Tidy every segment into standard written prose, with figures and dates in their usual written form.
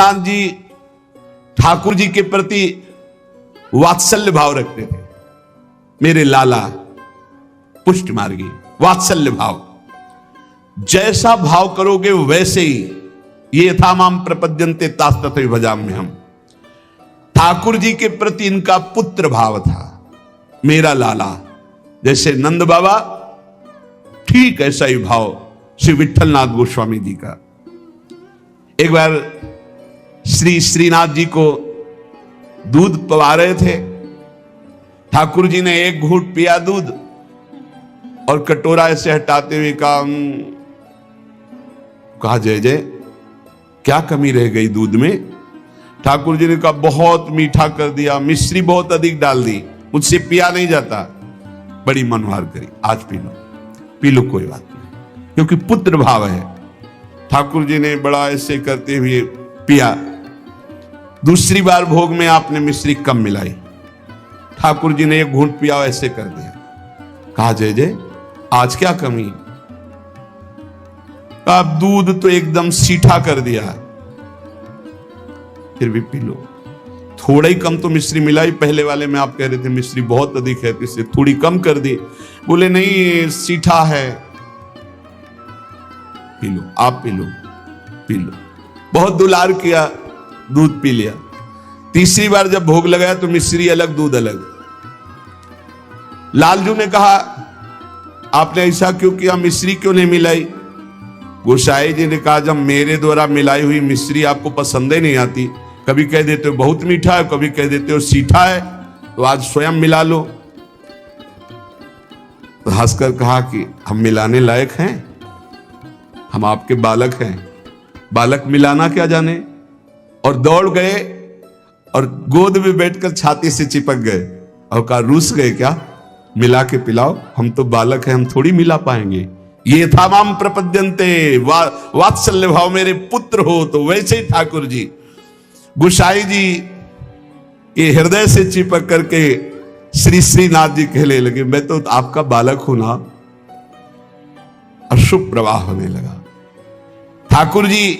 विठलनाथ जी ठाकुर जी के प्रति वात्सल्य भाव रखते थे। मेरे लाला पुष्ट मार्गी, वात्सल्य भाव, जैसा भाव करोगे वैसे ही। ये यथामाम प्रपद्यन्ते तास्तथैव भजाम्य हम। ठाकुर जी के प्रति इनका पुत्र भाव था। मेरा लाला, जैसे नंद बाबा, ठीक ऐसा ही भाव श्री विठलनाथ गोस्वामी जी का। एक बार श्री श्रीनाथ जी को दूध पवा रहे थे। ठाकुर जी ने एक घूंट पिया दूध और कटोरा ऐसे हटाते हुए कहा जय जय, क्या कमी रह गई दूध में? ठाकुर जी ने कहा बहुत मीठा कर दिया, मिश्री बहुत अधिक डाल दी, मुझसे पिया नहीं जाता। बड़ी मनोहार करी, आज पी लो कोई बात नहीं, क्योंकि पुत्र भाव है। ठाकुर जी ने बड़ा ऐसे करते हुए पिया। दूसरी बार भोग में आपने मिश्री कम मिलाई। ठाकुर जी ने एक घूंट पिया, ऐसे कर दिया। कहा जय जय, आज क्या कमी? आप दूध तो एकदम सीठा कर दिया, फिर भी पी लो। थोड़ा ही कम तो मिश्री मिलाई, पहले वाले में आप कह रहे थे मिश्री बहुत अधिक है, तो इससे थोड़ी कम कर दी। बोले नहीं, सीठा है, पी लो, आप पी लो, पी लो। बहुत दुलार किया, दूध पी लिया। तीसरी बार जब भोग लगाया तो मिश्री अलग, दूध अलग। लालजू ने कहा आपने ऐसा क्यों किया, मिश्री क्यों नहीं मिलाई? गोसाई जी ने कहा जब मेरे द्वारा मिलाई हुई मिश्री आपको पसंद ही नहीं आती, कभी कह देते हो बहुत मीठा है, कभी कह देते हो सीठा है, तो आज स्वयं मिला लो। तो हंसकर कहा कि हम मिलाने लायक हैं? हम आपके बालक हैं, बालक मिलाना क्या जाने? और दौड़ गए और गोद में बैठकर छाती से चिपक गए और कहा रूस गए क्या, मिला के पिलाओ, हम तो बालक हैं, हम थोड़ी मिला पाएंगे। ये था माम प्रपद्यन्ते, वात्सल्य भाव, मेरे पुत्र हो। तो वैसे ही ठाकुर जी गोसाई जी के हृदय से चिपक करके श्री श्रीनाथ जी कहने लगे मैं तो आपका बालक हूं ना। अशुभ प्रवाह होने लगा। ठाकुर जी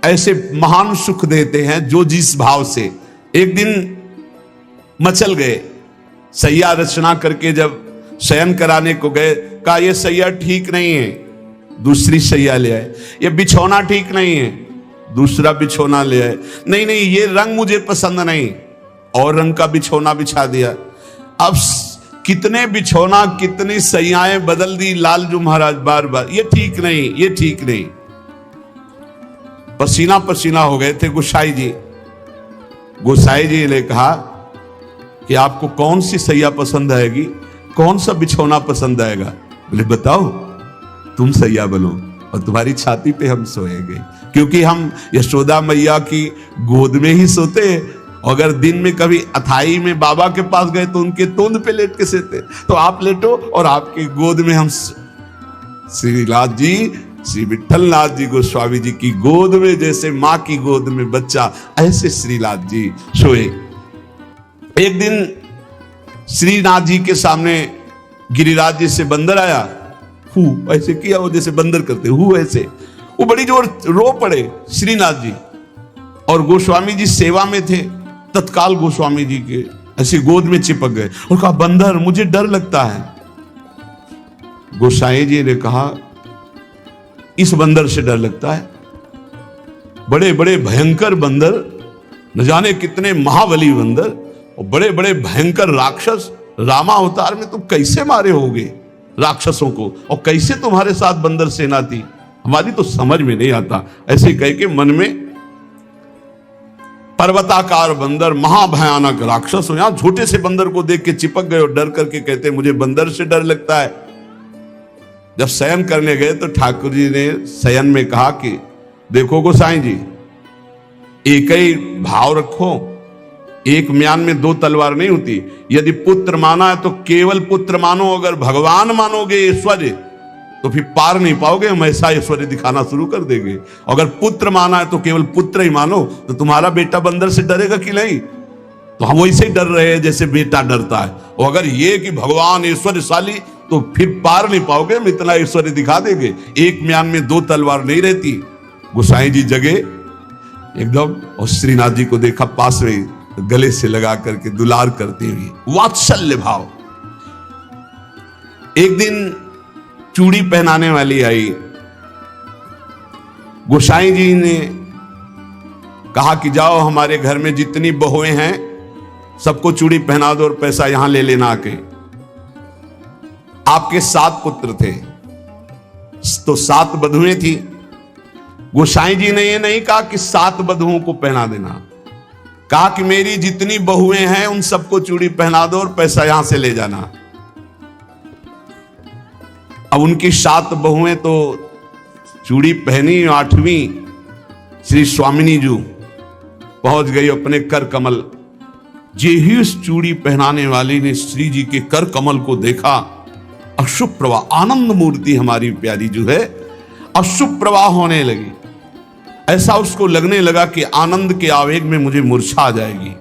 ऐसे महान सुख देते हैं जो जिस भाव से। एक दिन मचल गए, सैया रचना करके जब शयन कराने को गए, कहा यह सैया ठीक नहीं है, दूसरी सैया ले आए। ये बिछौना ठीक नहीं है, दूसरा बिछौना ले आए। नहीं नहीं, ये रंग मुझे पसंद नहीं, और रंग का बिछौना बिछा दिया। अब कितने बिछौना, कितनी सैयाएं बदल दी लालजू महाराज बार बार। ये ठीक नहीं, ये ठीक नहीं। पसीना पसीना हो गए थे गोसाई जी। गोसाई जी ने कहा कि आपको कौन सी सैया पसंद आएगी, कौन सा बिछौना पसंद आएगा? बोले बताओ, तुम सैया बनो और तुम्हारी छाती पे हम सोएंगे, क्योंकि हम यशोदा मैया की गोद में ही सोते। अगर दिन में कभी अथाई में बाबा के पास गए तो उनके तोंद पे लेट के सोते। तो आप लेटो और आपकी गोद में हम। श्रीनाथ जी, श्री विठलनाथ जी गोस्वामी जी की गोद में जैसे मां की गोद में बच्चा, ऐसे श्रीनाथ जी सोए। एक दिन श्रीनाथ जी के सामने गिरिराज जी से बंदर आया। हु ऐसे किया, वो जैसे बंदर करते हु ऐसे। वो बड़ी जोर रो पड़े श्रीनाथ जी, और गोस्वामी जी सेवा में थे। तत्काल गोस्वामी जी के ऐसे गोद में चिपक गए और कहा बंदर मुझे डर लगता है। गोसाई जी ने कहा इस बंदर से डर लगता है? बड़े बड़े भयंकर बंदर, न जाने कितने महाबली बंदर और बड़े बड़े भयंकर राक्षस रामा अवतार में तुम कैसे मारे होगे राक्षसों को, और कैसे तुम्हारे साथ बंदर सेना थी, हमारी तो समझ में नहीं आता। ऐसे कह के मन में पर्वताकार बंदर, महाभयानक राक्षस हो। यहां छोटे से बंदर को देख के चिपक गए और डर करके कहते मुझे बंदर से डर लगता है। जब शयन करने गए तो ठाकुर जी ने शयन में कहा कि देखो गोसाई जी, एक ही भाव रखो, एक म्यान में दो तलवार नहीं होती। यदि पुत्र माना है तो केवल पुत्र मानो, अगर भगवान मानोगे ऐश्वर्य तो फिर पार नहीं पाओगे, हम ऐसा ऐश्वर्य दिखाना शुरू कर देंगे। अगर पुत्र माना है तो केवल पुत्र ही मानो। तो तुम्हारा बेटा बंदर से डरेगा कि नहीं? तो हम वैसे ही डर रहे हैं जैसे बेटा डरता है। और अगर ये कि भगवान ऐश्वर्यशाली, तो फिर पार नहीं पाओगे, हम इतना ऐश्वर्य दिखा देंगे। एक म्यान में दो तलवार नहीं रहती। गोसाई जी जगे, एकदम। और श्रीनाथ जी को देखा पास में, तो गले से लगा करके दुलार करते हुए, वात्सल्य भाव। एक दिन चूड़ी पहनाने वाली आई, गोसाई जी ने कहा कि जाओ हमारे घर में जितनी बहुएं हैं सबको चूड़ी पहना दो और पैसा यहां ले लेना आके। आपके 7 पुत्र थे तो 7 बधुएं थी। गोसाई जी ने यह नहीं कहा कि 7 बधुओं को पहना देना, कहा कि मेरी जितनी बहुएं हैं उन सबको चूड़ी पहना दो और पैसा यहां से ले जाना। अब उनकी 7 बहुएं तो चूड़ी पहनी, 8वीं श्री स्वामिनी जी पहुंच गई अपने कर कमल। जे ही उस चूड़ी पहनाने वाली ने श्री जी के कर कमल को देखा, अशुभ प्रवाह, आनंद मूर्ति हमारी प्यारी जो है अशुभ प्रवाह होने लगी। ऐसा उसको लगने लगा कि आनंद के आवेग में मुझे मूर्छा आ जाएगी।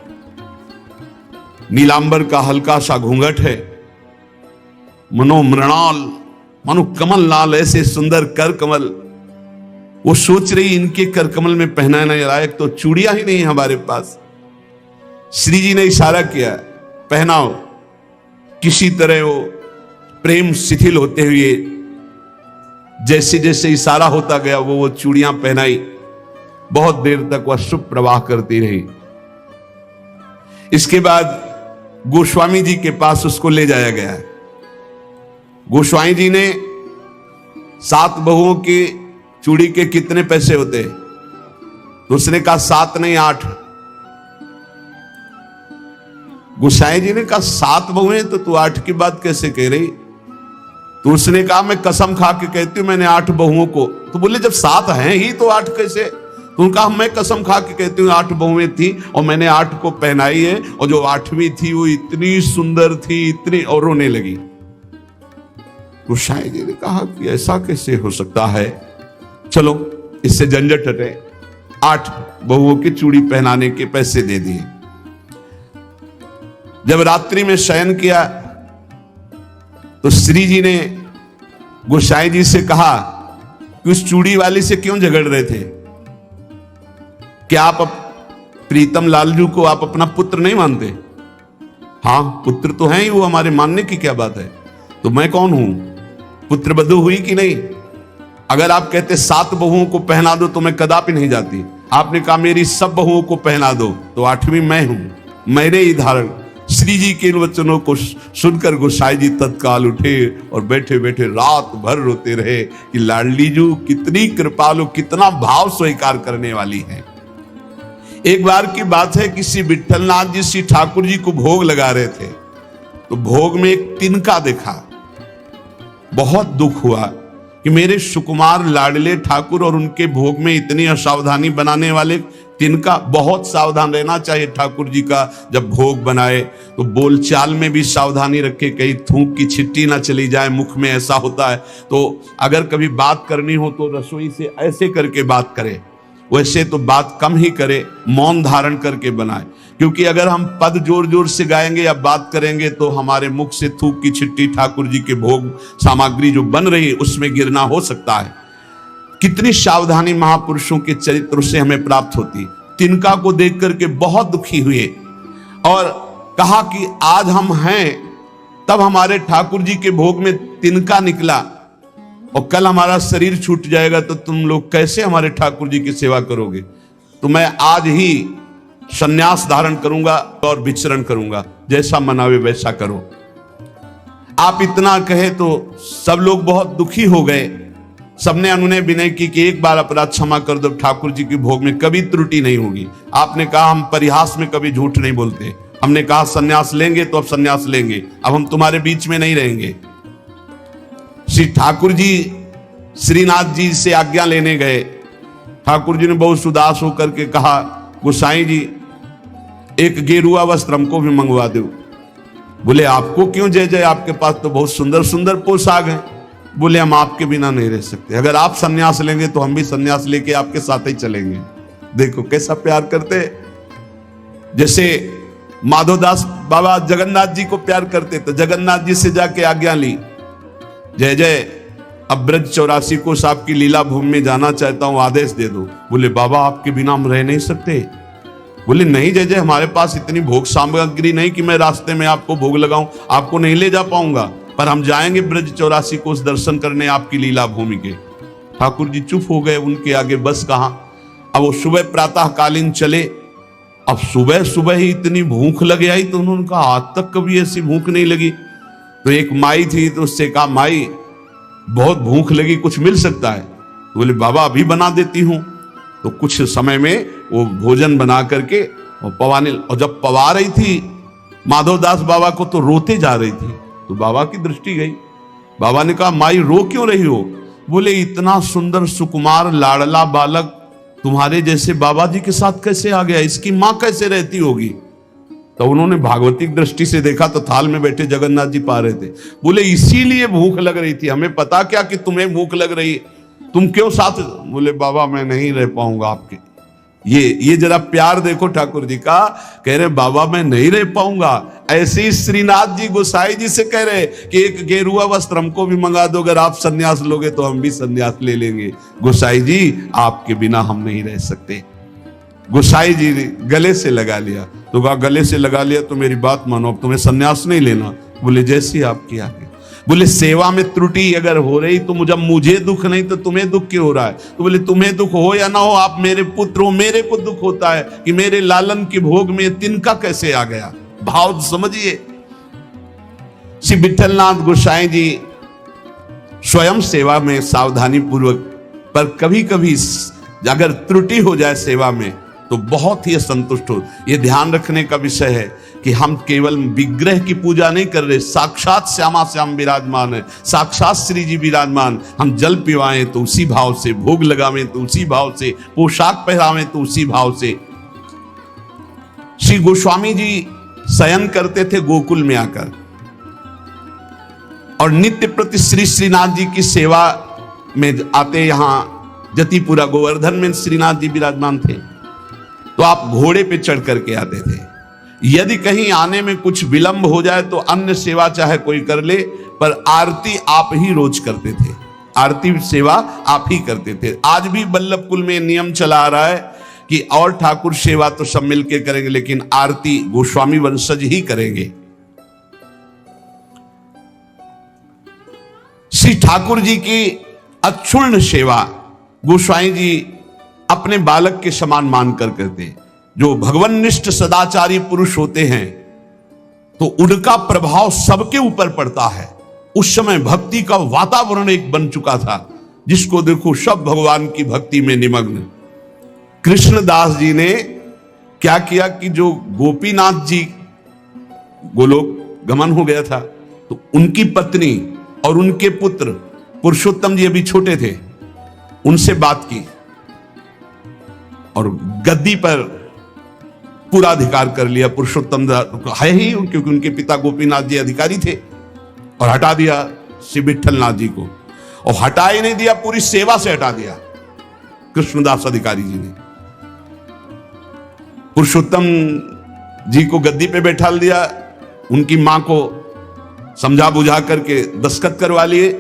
नीलांबर का हल्का सा घूंघट है, मनो मृणाल, मनो कमल लाल, ऐसे सुंदर कर कमल। वो सोच रही इनके कर कमल में पहनाने लायक तो चूड़ियां ही नहीं हमारे पास। श्री जी ने इशारा किया, पहनाओ। किसी तरह वो प्रेम शिथिल होते हुए जैसे जैसे इशारा होता गया वो चूड़ियां पहनाई। बहुत देर तक वह शुभ प्रवाह करती रही। इसके बाद गोस्वामी जी के पास उसको ले जाया गया। गोस्वामी जी ने 7 बहुओं की चूड़ी के कितने पैसे होते, तो उसने कहा 7 नहीं 8। गोसाई जी ने कहा 7 बहुएं तो तू 8 की बात कैसे कह रही? तो उसने कहा मैं कसम खा के कहती हूं मैंने 8 बहुओं को। तो बोले जब 7 हैं ही तो 8 कैसे? तो उनका मैं कसम खा के कहती हूँ 8 बहुएं थी और मैंने 8 को पहनाई है, और जो 8वीं थी वो इतनी सुंदर थी, इतनी, और रोने लगी। गोसाई जी ने कहा कि ऐसा कैसे हो सकता है, चलो इससे झंझट हटे। 8 बहुओं की चूड़ी पहनाने के पैसे दे दिए। जब रात्रि में शयन किया तो श्री जी ने गोसाई जी से कहा कि उस चूड़ी वाली से क्यों झगड़ रहे थे? क्या आप प्रीतम लालजू को आप अपना पुत्र नहीं मानते? हाँ पुत्र तो हैं ही, वो हमारे मानने की क्या बात है। तो मैं कौन हूं, पुत्र बधू हुई कि नहीं? अगर आप कहते 7 बहुओं को पहना दो तो मैं कदापि नहीं जाती। आपने कहा मेरी सब बहुओं को पहना दो, तो 8वीं मैं हूं, मेरे ही धारण। श्री जी के इन वचनों को सुनकर गोसाई जी तत्काल उठे और बैठे बैठे रात भर रोते रहे कि लाडली जू कितनी कृपालु, कितना भाव स्वीकार करने वाली है। एक बार की बात है, किसी विठलनाथ जी श्री ठाकुर जी को भोग लगा रहे थे, तो भोग में एक तिनका देखा। बहुत दुख हुआ कि मेरे सुकुमार लाडले ठाकुर और उनके भोग में इतनी असावधानी बनाने वाले तिनका। बहुत सावधान रहना चाहिए ठाकुर जी का, जब भोग बनाए तो बोलचाल में भी सावधानी रखे, कहीं थूक की छिट्टी ना चली जाए मुख में, ऐसा होता है। तो अगर कभी बात करनी हो तो रसोई से ऐसे करके बात करे, वैसे तो बात कम ही करे, मौन धारण करके बनाए। क्योंकि अगर हम पद जोर जोर से गाएंगे या बात करेंगे तो हमारे मुख से थूक की छिट्टी ठाकुर जी के भोग सामग्री जो बन रही है उसमें गिरना हो सकता है। कितनी सावधानी महापुरुषों के चरित्र से हमें प्राप्त होती। तिनका को देख करके बहुत दुखी हुए और कहा कि आज हम हैं, तब हमारे ठाकुर जी के भोग में तिनका निकला और कल हमारा शरीर छूट जाएगा तो तुम लोग कैसे हमारे ठाकुर जी की सेवा करोगे? तो मैं आज ही संन्यास धारण करूंगा और विचरण करूंगा, जैसा मनावे वैसा करो। आप इतना कहे तो सब लोग बहुत दुखी हो गए। सबने अनुनय विनय की कि एक बार अपराध क्षमा कर दो, ठाकुर जी के भोग में कभी त्रुटि नहीं होगी। आपने कहा हम परिहास में कभी झूठ नहीं बोलते। हमने कहा संन्यास लेंगे तो अब संन्यास लेंगे, अब हम तुम्हारे बीच में नहीं रहेंगे। श्री ठाकुर जी श्रीनाथ जी से आज्ञा लेने गए। ठाकुर जी ने बहुत उदास होकर के कहा गोसाई जी एक गेरुआ वस्त्र हमको भी मंगवा दो। बोले आपको क्यों जय जय, आपके पास तो बहुत सुंदर सुंदर पोशाक हैं। बोले हम आपके बिना नहीं रह सकते, अगर आप सन्यास लेंगे तो हम भी सन्यास लेके आपके साथ ही चलेंगे। देखो कैसा प्यार करते, जैसे माधोदास बाबा जगन्नाथ जी को प्यार करते तो जगन्नाथ जी से जाके आज्ञा ली, जय जय अब ब्रज 84 कोस आपकी लीला भूमि में जाना चाहता हूं, आदेश दे दो। बोले बाबा आपके बिना हम रह नहीं सकते। बोले नहीं जय जय, हमारे पास इतनी भोग सामग्री नहीं कि मैं रास्ते में आपको भोग लगाऊं, आपको नहीं ले जा पाऊंगा, पर हम जाएंगे ब्रज 84 कोस दर्शन करने आपकी लीला भूमि के। ठाकुर जी चुप हो गए, उनके आगे बस कहां। अब वो सुबह प्रातः कालीन चले। अब सुबह सुबह ही इतनी भूख लग आई तो उन्होंने कहा आज तक कभी ऐसी भूख नहीं लगी। तो एक माई थी, तो उससे कहा माई बहुत भूख लगी, कुछ मिल सकता है? तो बोले बाबा अभी बना देती हूं। तो कुछ समय में वो भोजन बना करके और पवाने, और जब पवा रही थी माधवदास बाबा को तो रोते जा रही थी। तो बाबा की दृष्टि गई। बाबा ने कहा माई रो क्यों रही हो? बोले इतना सुंदर सुकुमार लाडला बालक तुम्हारे जैसे बाबा जी के साथ कैसे आ गया, इसकी मां कैसे रहती होगी? तो उन्होंने भागवतिक दृष्टि से देखा तो थाल में बैठे जगन्नाथ जी पा रहे थे। बोले इसीलिए भूख लग रही थी, हमें पता क्या कि तुम्हें भूख लग रही है, तुम क्यों साथ? बोले बाबा मैं नहीं रह पाऊंगा आपके। ये जरा प्यार देखो ठाकुर जी का। कह रहे बाबा मैं नहीं रह पाऊंगा। ऐसे ही श्रीनाथ जी गोसाई जी से कह रहे कि एक गेरुआ वस्त्र हमको भी मंगा दो, अगर आप सन्यास लोगे तो हम भी सन्यास ले लेंगे। गोसाई जी आपके बिना हम नहीं रह सकते। गोसाई जी ने गले से लगा लिया। तो कहा गले से लगा लिया तो मेरी बात मानो, अब तुम्हें सन्यास नहीं लेना। बोले जैसी आपकी आगे। बोले सेवा में त्रुटि अगर हो रही तो मुझे दुख नहीं तो तुम्हें दुख क्यों हो रहा है? तो बोले तुम्हें दुख हो या ना हो, आप मेरे पुत्र हो, मेरे को दुख होता है कि मेरे लालन की भोग में तिनका कैसे आ गया। भाव समझिए। श्री विठलनाथ गोसाई जी स्वयं सेवा में सावधानी पूर्वक, पर कभी कभी अगर त्रुटि हो जाए सेवा में तो बहुत ही असंतुष्ट हो। यह ध्यान रखने का विषय है कि हम केवल विग्रह की पूजा नहीं कर रहे, साक्षात श्यामा श्याम विराजमान है, साक्षात श्री जी विराजमान। हम जल पिवाएं तो उसी भाव से, भोग लगावें तो उसी भाव से, पोशाक पहरावें तो उसी भाव से। श्री गोस्वामी जी शयन करते थे गोकुल में आकर, और नित्य प्रति श्री श्रीनाथ जी की सेवा में आते। यहां जतिपुरा गोवर्धन में श्रीनाथ जी विराजमान थे, तो आप घोड़े पे चढ़ करके आते थे। यदि कहीं आने में कुछ विलंब हो जाए तो अन्य सेवा चाहे कोई कर ले, पर आरती आप ही रोज करते थे। आरती सेवा आप ही करते थे। आज भी बल्लभ कुल में नियम चला आ रहा है कि और ठाकुर सेवा तो सब मिलके करेंगे, लेकिन आरती गोस्वामी वंशज ही करेंगे। श्री ठाकुर जी की अक्षुण्ण सेवा गोस्वामी जी अपने बालक के समान मानकर करते। जो भगवन्निष्ठ सदाचारी पुरुष होते हैं तो उनका प्रभाव सबके ऊपर पड़ता है। उस समय भक्ति का वातावरण एक बन चुका था, जिसको देखो सब भगवान की भक्ति में निमग्न। कृष्णदास जी ने क्या किया कि जो गोपीनाथ जी गोलोक गमन हो गया था, तो उनकी पत्नी और उनके पुत्र पुरुषोत्तम जी अभी छोटे थे, उनसे बात की और गद्दी पर पूरा अधिकार कर लिया। पुरुषोत्तम है ही, क्योंकि उनके पिता गोपीनाथ जी अधिकारी थे, और हटा दिया श्री विठलनाथ जी को। और हटा ही नहीं दिया, पूरी सेवा से हटा दिया कृष्णदास अधिकारी जी ने। पुरुषोत्तम जी को गद्दी पे बैठा दिया, उनकी मां को समझा बुझा करके दस्तखत करवा लिए,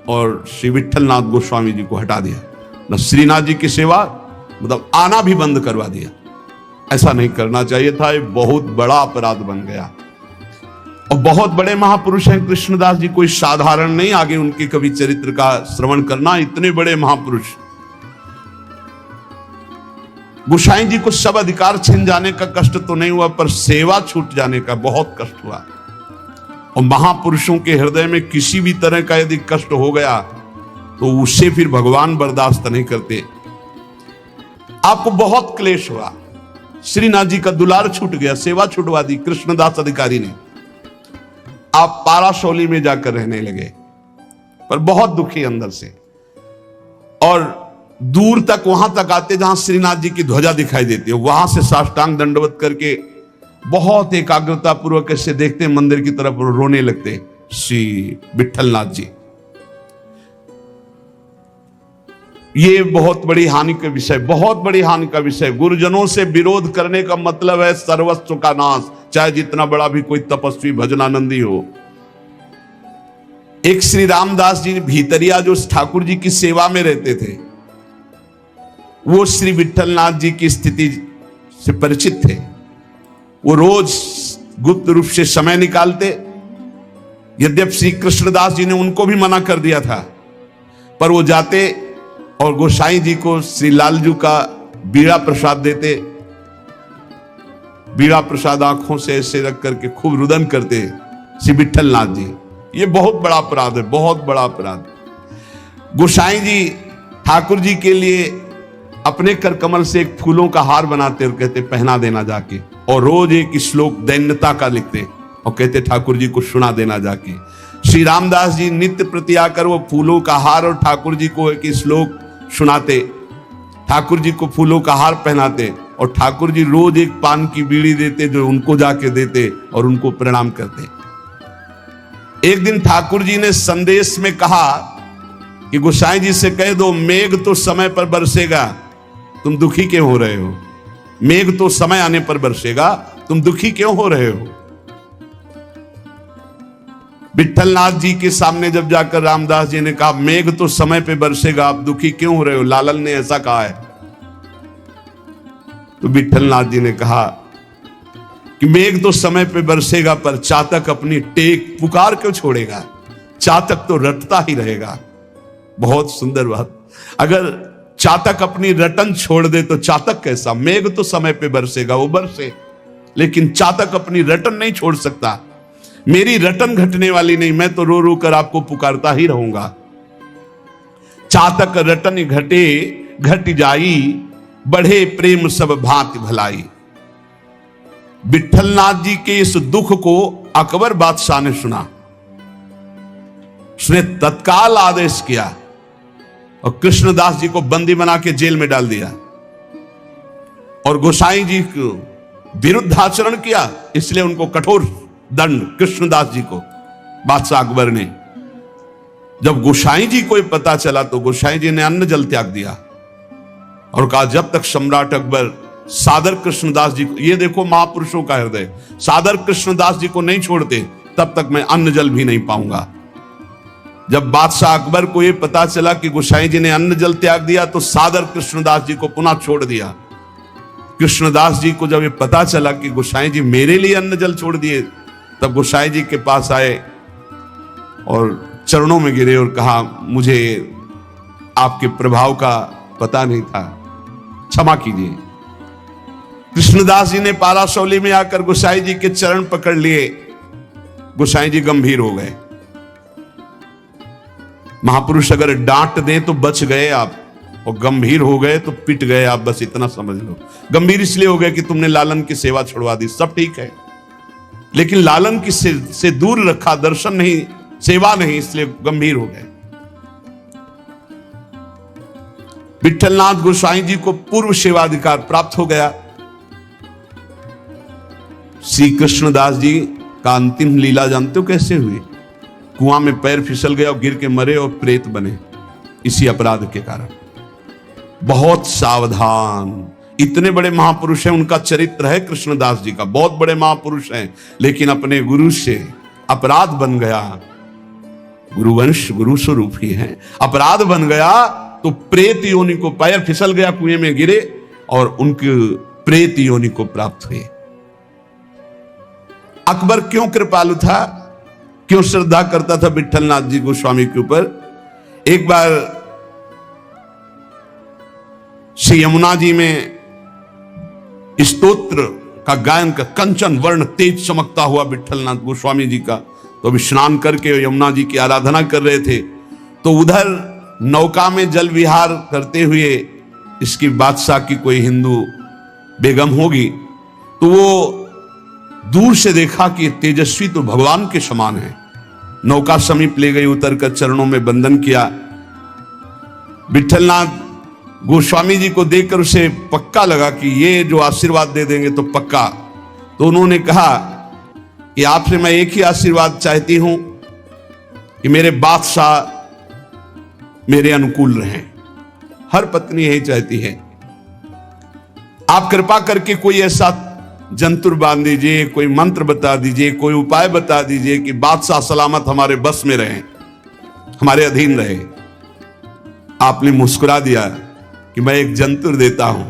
और श्री विठलनाथ गोस्वामी जी को हटा दिया। न श्रीनाथ जी की सेवा मतलब आना भी बंद करवा दिया। ऐसा नहीं करना चाहिए था, ये बहुत बड़ा अपराध बन गया। और बहुत बड़े महापुरुष हैं कृष्णदास जी, कोई साधारण नहीं। आगे उनके कवि चरित्र का श्रवण करना, इतने बड़े महापुरुष। गोसाई जी को सब अधिकार छिन जाने का कष्ट तो नहीं हुआ, पर सेवा छूट जाने का बहुत कष्ट हुआ। और महापुरुषों के हृदय में किसी भी तरह का यदि कष्ट हो गया तो उससे फिर भगवान बर्दाश्त नहीं करते। आपको बहुत क्लेश हुआ, श्रीनाथ जी का दुलार छूट गया, सेवा छुटवा दी कृष्णदास अधिकारी ने। आप पाराशौली में जाकर रहने लगे, पर बहुत दुखी अंदर से। और दूर तक वहां तक आते जहां श्रीनाथ जी की ध्वजा दिखाई देती है, वहां से साष्टांग दंडवत करके बहुत एकाग्रता पूर्वक ऐसे देखते मंदिर की तरफ, रोने लगते श्री विठलनाथ जी। ये बहुत बड़ी हानि का विषय, बहुत बड़ी हानि का विषय। गुरुजनों से विरोध करने का मतलब है सर्वस्व का नाश, चाहे जितना बड़ा भी कोई तपस्वी भजनानंदी हो। एक श्री रामदास जी भीतरिया जो ठाकुर जी की सेवा में रहते थे, वो श्री विठलनाथ जी की स्थिति से परिचित थे। वो रोज गुप्त रूप से समय निकालते। यद्यप श्री कृष्णदास जी ने उनको भी मना कर दिया था, पर वो जाते और गोसाई जी को श्री लालजू का बीड़ा प्रसाद देते। बीड़ा प्रसाद आंखों से ऐसे रख करके खूब रुदन करते श्री विठलनाथ जी। ये बहुत बड़ा अपराध है, बहुत बड़ा अपराध। गोसाई जी ठाकुर जी के लिए अपने कर कमल से एक फूलों का हार बनाते और कहते पहना देना जाके, और रोज एक श्लोक दैन्यता का लिखते और कहते ठाकुर जी को सुना देना जाके। श्री रामदास जी नित्य प्रति आकर वो फूलों का हार और ठाकुर जी को एक श्लोक सुनाते, ठाकुर जी को फूलों का हार पहनाते, और ठाकुर जी रोज एक पान की बीड़ी देते जो उनको जाके देते और उनको प्रणाम करते। एक दिन ठाकुर जी ने संदेश में कहा कि गोसाई जी से कह दो मेघ तो समय पर बरसेगा, तुम दुखी क्यों हो रहे हो? मेघ तो समय आने पर बरसेगा, तुम दुखी क्यों हो रहे हो? विठलनाथ जी के सामने जब जाकर रामदास जी ने कहा मेघ तो समय पे बरसेगा, आप दुखी क्यों हो रहे हो? लालन ने ऐसा कहा है। तो विठलनाथ जी ने कहा कि मेघ तो समय पे बरसेगा, पर चातक अपनी टेक पुकार क्यों छोड़ेगा? चातक तो रटता ही रहेगा। बहुत सुंदर बात। अगर चातक अपनी रटन छोड़ दे तो चातक कैसा? मेघ तो समय पे बरसेगा, वो बरसे, लेकिन चातक अपनी रटन नहीं छोड़ सकता। मेरी रटन घटने वाली नहीं, मैं तो रो रो कर आपको पुकारता ही रहूंगा। चातक रटन घटे घट जाई, बढ़े प्रेम सब भांति भलाई। विठलनाथ जी के इस दुख को अकबर बादशाह ने सुना। उसने तत्काल आदेश किया और कृष्णदास जी को बंदी बना के जेल में डाल दिया, और गोसाई जी को विरुद्ध आचरण किया, इसलिए उनको कठोर दंड कृष्णदास जी को बादशाह अकबर ने। जब गोसाई जी को पता चला तो गोसाई जी ने अन्न जल त्याग दिया और कहा जब तक सम्राट अकबर सादर कृष्णदास जी को, ये देखो महापुरुषों का हृदय, सादर कृष्णदास जी को नहीं छोड़ते तब तक मैं अन्न जल भी नहीं पाऊंगा। जब बादशाह अकबर को यह पता चला कि गोसाई जी ने अन्न जल त्याग दिया तो सादर कृष्णदास जी को पुनः छोड़ दिया। कृष्णदास जी को जब ये पता चला कि गोसाई जी मेरे लिए अन्न जल छोड़ दिए, तब गोसाई जी के पास आए और चरणों में गिरे और कहा मुझे आपके प्रभाव का पता नहीं था, क्षमा कीजिए। कृष्णदास जी ने पारासौली में आकर गोसाई जी के चरण पकड़ लिए। गोसाई जी गंभीर हो गए। महापुरुष अगर डांट दें तो बच गए आप, और गंभीर हो गए तो पिट गए आप, बस इतना समझ लो। गंभीर इसलिए हो गए कि तुमने लालन की सेवा छुड़वा दी, सब ठीक है, लेकिन लालन की से दूर रखा, दर्शन नहीं, सेवा नहीं, इसलिए गंभीर हो गए। विठलनाथ गोसाई जी को पूर्व सेवाधिकार प्राप्त हो गया। श्री कृष्णदास जी का अंतिम लीला जानते हो कैसे हुई? कुआं में पैर फिसल गया और गिर के मरे और प्रेत बने, इसी अपराध के कारण। बहुत सावधान। इतने बड़े महापुरुष हैं, उनका चरित्र है कृष्णदास जी का, बहुत बड़े महापुरुष हैं, लेकिन अपने गुरु से अपराध बन गया। गुरुवंश गुरु स्वरूप ही है, अपराध बन गया तो प्रेत योनि को, पैर फिसल गया, कुएं में गिरे और उनके प्रेत योनि को प्राप्त हुए। अकबर क्यों कृपालु था, क्यों श्रद्धा करता था विठलनाथ जी गोस्वामी के ऊपर? एक बार श्री यमुना जी में स्तोत्र का गायन का कंचन वर्ण तेज चमकता हुआ विठलनाथ गोस्वामी जी का, तो अभी स्नान करके यमुना जी की आराधना कर रहे थे, तो उधर नौका में जल विहार करते हुए इसकी बादशाह की कोई हिंदू बेगम होगी, तो वो दूर से देखा कि तेजस्वी तो भगवान के समान है। नौका समीप ले गई, उतर कर चरणों में बंदन किया। विठलनाथ गोस्वामी जी को देखकर उसे पक्का लगा कि ये जो आशीर्वाद दे देंगे तो पक्का। तो उन्होंने कहा कि आपसे मैं एक ही आशीर्वाद चाहती हूं कि मेरे बादशाह मेरे अनुकूल रहें। हर पत्नी यही चाहती है। आप कृपा करके कोई ऐसा जंतुर बांध दीजिए, कोई मंत्र बता दीजिए, कोई उपाय बता दीजिए कि बादशाह सलामत हमारे बस में रहें। हमारे अधीन रहे। आपने मुस्कुरा दिया कि मैं एक जंतुर देता हूं,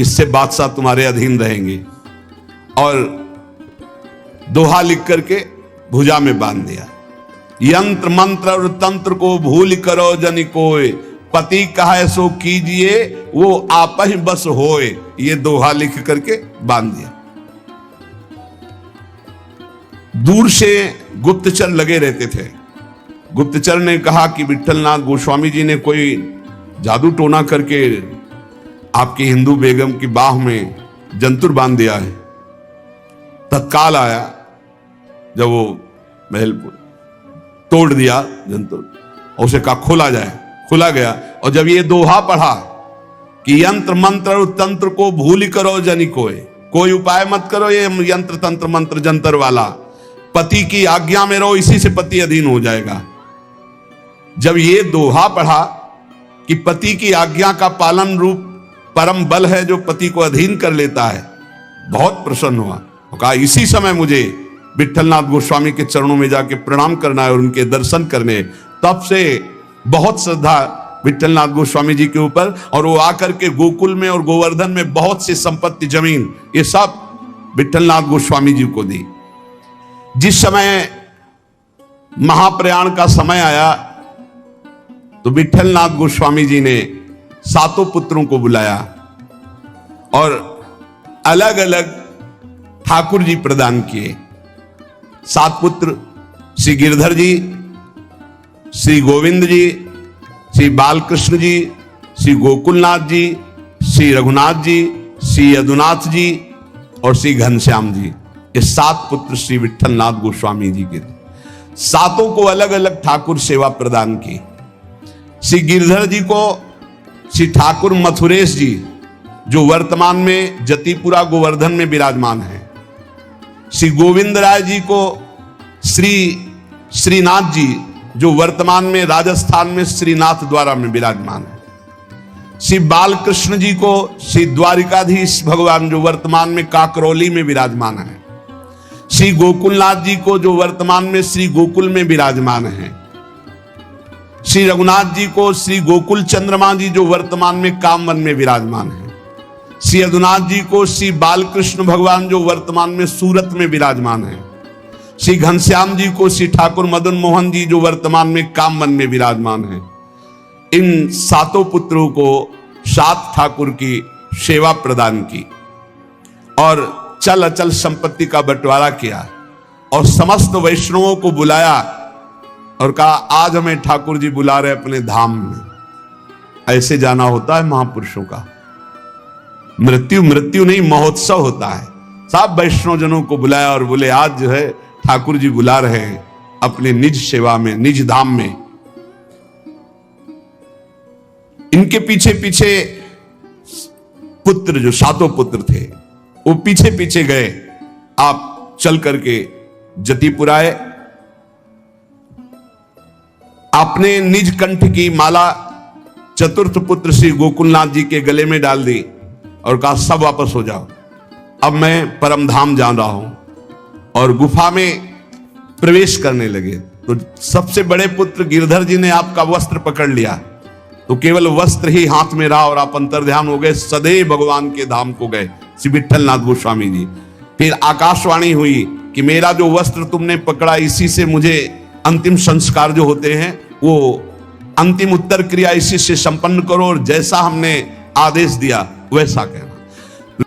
इससे बादशाह तुम्हारे अधीन रहेंगे, और दोहा लिख करके भुजा में बांध दिया। यंत्र मंत्र और तंत्र को भूल करो जनि कोय, पति कहे सो कीजिए वो आप ही बस होए। ये दोहा लिख करके बांध दिया। दूर से गुप्तचर लगे रहते थे। गुप्तचर ने कहा कि विट्ठलनाथ गोस्वामी जी ने कोई जादू टोना करके आपकी हिंदू बेगम की बाह में जंतुर बांध दिया है। तत्काल आया, जब वो महल तोड़ दिया जंतुर और उसे कहा खोला जाए, खुला गया। और जब ये दोहा पढ़ा कि यंत्र मंत्र और तंत्र को भूल करो जनि कोय, कोई उपाय मत करो ये यंत्र तंत्र मंत्र जंतर वाला, पति की आज्ञा में रहो, इसी से पति अधीन हो जाएगा। जब ये दोहा पढ़ा कि पति की आज्ञा का पालन रूप परम बल है जो पति को अधीन कर लेता है, बहुत प्रसन्न हुआ। कहा इसी समय मुझे विट्ठलनाथ गोस्वामी के चरणों में जाके प्रणाम करना है और उनके दर्शन करने। तब से बहुत श्रद्धा विट्ठलनाथ गोस्वामी जी के ऊपर, और वो आकर के गोकुल में और गोवर्धन में बहुत सी संपत्ति जमीन ये सब विट्ठलनाथ गोस्वामी जी को दी। जिस समय महाप्रयाण का समय आया तो विट्ठलनाथ गोस्वामी जी ने सातों पुत्रों को बुलाया और अलग अलग ठाकुर जी प्रदान किए। 7 पुत्र श्री गिरधर जी, श्री गोविंद जी, श्री बालकृष्ण जी, श्री गोकुलनाथ जी, श्री रघुनाथ जी, श्री यदुनाथ जी और श्री घनश्याम जी। ये 7 पुत्र श्री विट्ठलनाथ गोस्वामी जी के। सातों को अलग अलग ठाकुर सेवा प्रदान की। श्री गिरधर जी को श्री ठाकुर मथुरेश जी, जो वर्तमान में जतिपुरा गोवर्धन में विराजमान है। श्री गोविंद राय जी को श्री श्रीनाथ जी, जो वर्तमान में राजस्थान में श्रीनाथ द्वारा में विराजमान है। श्री बालकृष्ण जी को श्री द्वारिकाधीश भगवान, जो वर्तमान में काकरौली में विराजमान है। श्री गोकुलनाथ जी को, जो वर्तमान में श्री गोकुल में विराजमान है। श्री रघुनाथ जी को श्री गोकुल चंद्रमा जी, जो वर्तमान में कामवन में विराजमान है। श्री यदुनाथ जी को श्री बालकृष्ण भगवान, जो वर्तमान में सूरत में विराजमान है। श्री घनश्याम जी को श्री ठाकुर मदन मोहन जी, जो वर्तमान में कामवन में विराजमान है। इन सातों पुत्रों को 7 ठाकुर की सेवा प्रदान की और चल अचल संपत्ति का बंटवारा किया और समस्त वैष्णवों को बुलाया और कहा आज हमें ठाकुर जी बुला रहे अपने धाम में। ऐसे जाना होता है महापुरुषों का। मृत्यु मृत्यु नहीं, महोत्सव होता है। सब वैष्णव जनों को बुलाया और बोले आज जो है ठाकुर जी बुला रहे हैं अपने निज सेवा में, निज धाम में। इनके पीछे पीछे पुत्र, जो 7 पुत्र थे, वो पीछे पीछे गए। आप चल करके जतिपुर आए। आपने निज कंठ की माला चतुर्थ पुत्र श्री गोकुलनाथ जी के गले में डाल दी और कहा सब वापस हो जाओ, अब मैं परम धाम जा रहा हूं। और गुफा में प्रवेश करने लगे तो सबसे बड़े पुत्र गिरधर जी ने आपका वस्त्र पकड़ लिया, तो केवल वस्त्र ही हाथ में रहा और आप अंतर्ध्यान हो गए, सदैव भगवान के धाम को गए श्री विट्ठलनाथ गोस्वामी जी। फिर आकाशवाणी हुई कि मेरा जो वस्त्र तुमने पकड़ा इसी से मुझे अंतिम संस्कार जो होते हैं वो अंतिम उत्तर क्रिया इसी से संपन्न करो और जैसा हमने आदेश दिया वैसा करो।